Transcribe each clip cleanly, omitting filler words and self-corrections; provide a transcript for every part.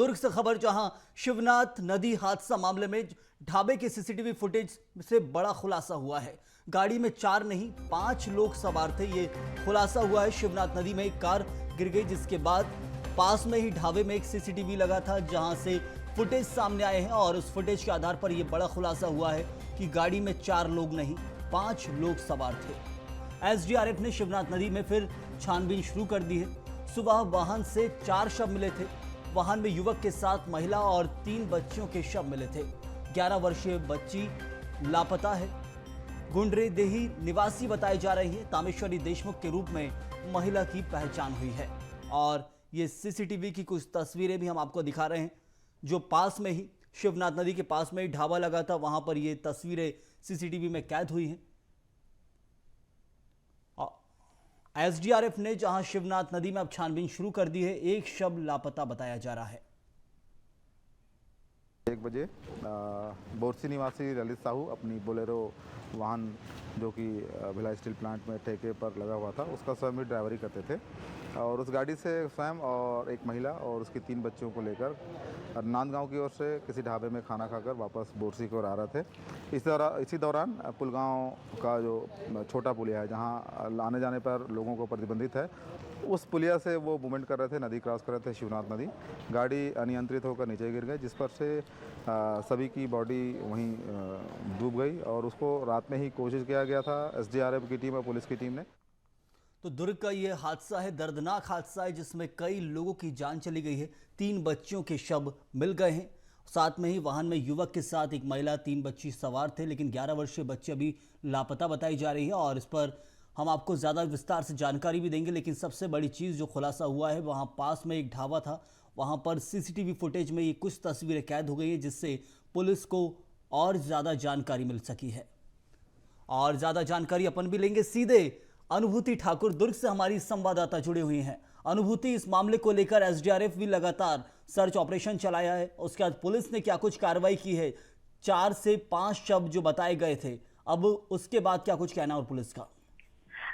दुर्ग से खबर, जहां शिवनाथ नदी हादसा मामले में ढाबे के सीसीटीवी फुटेज से बड़ा खुलासा हुआ है। गाड़ी में 4 नहीं 5 लोग सवार थे, ये खुलासा हुआ है। शिवनाथ नदी में एक कार गिर गई, जिसके बाद पास में ही ढाबे में एक सीसीटीवी लगा था, जहां से फुटेज सामने आए हैं और उस फुटेज के आधार पर यह बड़ा खुलासा हुआ है कि गाड़ी में 4 लोग नहीं 5 लोग सवार थे। एसडीआरएफ ने शिवनाथ नदी में फिर छानबीन शुरू कर दी है। सुबह वाहन से 4 शव मिले थे। वाहन में युवक के साथ महिला और 3 बच्चियों के शव मिले थे। 11 वर्षीय बच्ची लापता है। गुंडरे देही निवासी बताई जा रही है। तामेश्वरी देशमुख के रूप में महिला की पहचान हुई है और ये सीसीटीवी की कुछ तस्वीरें भी हम आपको दिखा रहे हैं, जो पास में ही शिवनाथ नदी के पास में ही ढाबा लगा था, वहां पर ये तस्वीरें सीसीटीवी में कैद हुई हैं। एसडीआरएफ ने जहां शिवनाथ नदी में अब छानबीन शुरू कर दी है, एक शव लापता बताया जा रहा है। 1 बजे बोरसी निवासी ललित साहू अपनी बोलेरो वाहन जो कि भिलाई स्टील प्लांट में ठेके पर लगा हुआ था, उसका स्वयं ही ड्राइवरी करते थे और उस गाड़ी से स्वयं और एक महिला और उसकी 3 बच्चियों को लेकर नांदगांव की ओर से किसी ढाबे में खाना खाकर वापस बोरसी की ओर आ रहे थे। इसी दौरान पुलगांव का जो छोटा पुलिया है, जहां आने जाने पर लोगों को प्रतिबंधित है, उस पुलिया से वो मूवमेंट कर रहे थे, नदी क्रॉस कर रहे थे शिवनाथ नदी। गाड़ी अनियंत्रित होकर नीचे गिर गई, जिस पर से सभी की बॉडी वहीं डूब गई और उसको रात में ही कोशिश किया गया था एसडीआरएफ की टीम और पुलिस की टीम ने। तो दुर्ग का यह हादसा है, दर्दनाक हादसा है, जिसमें कई लोगों की जान चली गई है। 3 बच्चियों के शव मिल गए हैं। साथ में ही वाहन में युवक के साथ एक महिला 3 बच्ची सवार थे, लेकिन 11 वर्षीय बच्ची अभी लापता बताई जा रही है और इस पर हम आपको ज़्यादा विस्तार से जानकारी भी देंगे। लेकिन सबसे बड़ी चीज़ जो खुलासा हुआ है, वहाँ पास में एक ढाबा था, वहाँ पर सीसीटीवी फुटेज में ये कुछ तस्वीरें कैद हो गई हैं, जिससे पुलिस को और ज़्यादा जानकारी मिल सकी है। और ज़्यादा जानकारी अपन भी लेंगे सीधे अनुभूति ठाकुर दुर्ग से हमारी संवाददाता जुड़ी हुई हैं। अनुभूति, इस मामले को लेकर एसडीआरएफ भी लगातार सर्च ऑपरेशन चलाया है, उसके बाद पुलिस ने क्या कुछ कार्रवाई की है? 4 से 5 शव जो बताए गए थे, अब उसके बाद क्या कुछ कहना और पुलिस का?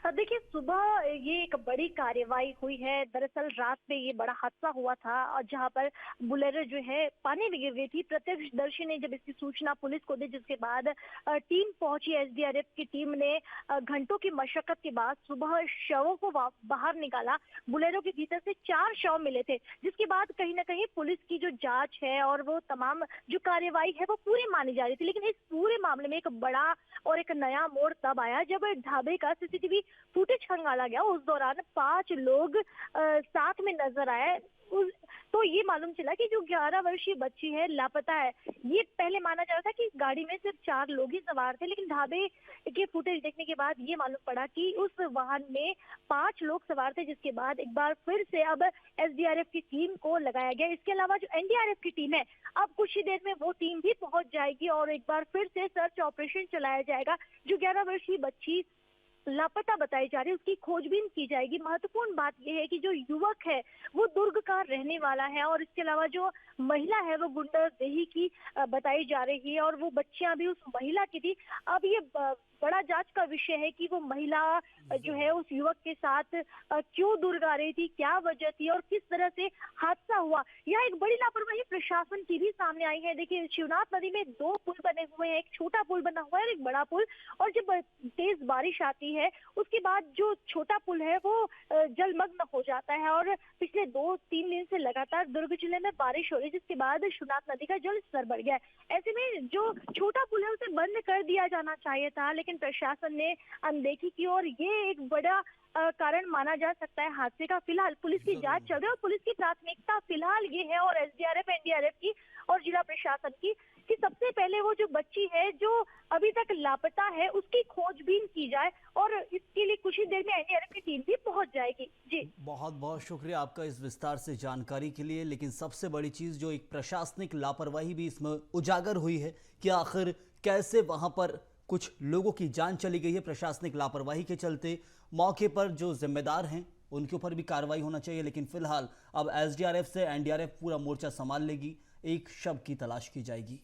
देखिए, सुबह ये एक बड़ी कार्यवाही हुई है। दरअसल रात में ये बड़ा हादसा हुआ था और जहां पर बुलेरो जो है पानी में गिर गई थी। प्रत्यक्षदर्शी ने जब इसकी सूचना पुलिस को दी, जिसके बाद टीम पहुंची। एसडीआरएफ की टीम ने घंटों की मशक्कत के बाद सुबह शवों को बाहर निकाला। बुलेरो के भीतर से 4 शव मिले थे, जिसके बाद कहीं ना कहीं पुलिस की जो जांच है और वो तमाम जो कार्यवाही है वो पूरी मानी जा रही थी। लेकिन इस पूरे मामले में एक बड़ा और एक नया मोड़ तब आया जब ढाबे का सीसीटीवी फुटेज खंगाला गया। उस दौरान 5 लोग साथ में नजर आए। तो ये मालूम चला कि जो 11 वर्षीय बच्ची है लापता है। ये पहले माना जा रहा था कि गाड़ी में सिर्फ 4 लोग ही सवार थे, लेकिन ढाबे के फुटेज देखने के बाद ये मालूम पड़ा कि उस वाहन में 5 लोग सवार थे, जिसके बाद एक बार फिर से अब एसडीआरएफ की टीम को लगाया गया। इसके अलावा जो एनडीआरएफ की टीम है, अब कुछ ही देर में वो टीम भी पहुंच जाएगी और एक बार फिर से सर्च ऑपरेशन चलाया जाएगा। जो 11 वर्षीय बच्ची लापता बताई जा रही है, उसकी खोजबीन की जाएगी। महत्वपूर्ण बात यह है कि जो युवक है वो दुर्ग का रहने वाला है और इसके अलावा जो महिला है वो गुंडर देही की बताई जा रही है और वो बच्चियां भी उस महिला की थी। अब ये बड़ा जांच का विषय है कि वो महिला जो है उस युवक के साथ क्यों दुर्ग आ रही थी, क्या वजह थी और किस तरह से हादसा हुआ। यह एक बड़ी लापरवाही प्रशासन की भी सामने आई है। देखिए, शिवनाथ नदी में 2 पुल बने हुए हैं, एक छोटा पुल बना हुआ है और एक बड़ा पुल। और जब तेज बारिश आती है उसके बाद जो छोटा पुल है वो जलमग्न हो जाता है और पिछले 2-3 दिन से लगातार दुर्ग जिले में बारिश हो रही है, जिसके बाद शिवनाथ नदी का जल स्तर बढ़ गया है। ऐसे में जो छोटा पुल है उसे बंद कर दिया जाना चाहिए था, लेकिन प्रशासन ने अनदेखी की और ये एक बड़ा कारण माना जा सकता है हादसे का। फिलहाल पुलिस की जांच चल रही है और पुलिस की प्राथमिकता फिलहाल ये है और एसडीआरएफ, एनडीआरएफ की और जिला प्रशासन की कि सबसे पहले वो जो बच्ची है जो अभी तक लापता है उसकी खोजबीन की जाए और इसके लिए कुछ ही देर में एनडीआरएफ की टीम भी पहुंच जाएगी। जी, बहुत बहुत शुक्रिया आपका इस विस्तार से जानकारी के लिए। लेकिन सबसे बड़ी चीज जो एक प्रशासनिक लापरवाही भी इसमें उजागर हुई है कि आखिर कैसे वहां पर कुछ लोगों की जान चली गई है प्रशासनिक लापरवाही के चलते। मौके पर जो जिम्मेदार हैं उनके ऊपर भी कार्रवाई होना चाहिए। लेकिन फिलहाल अब एसडीआरएफ से एनडीआरएफ पूरा मोर्चा संभाल लेगी, एक शव की तलाश की जाएगी।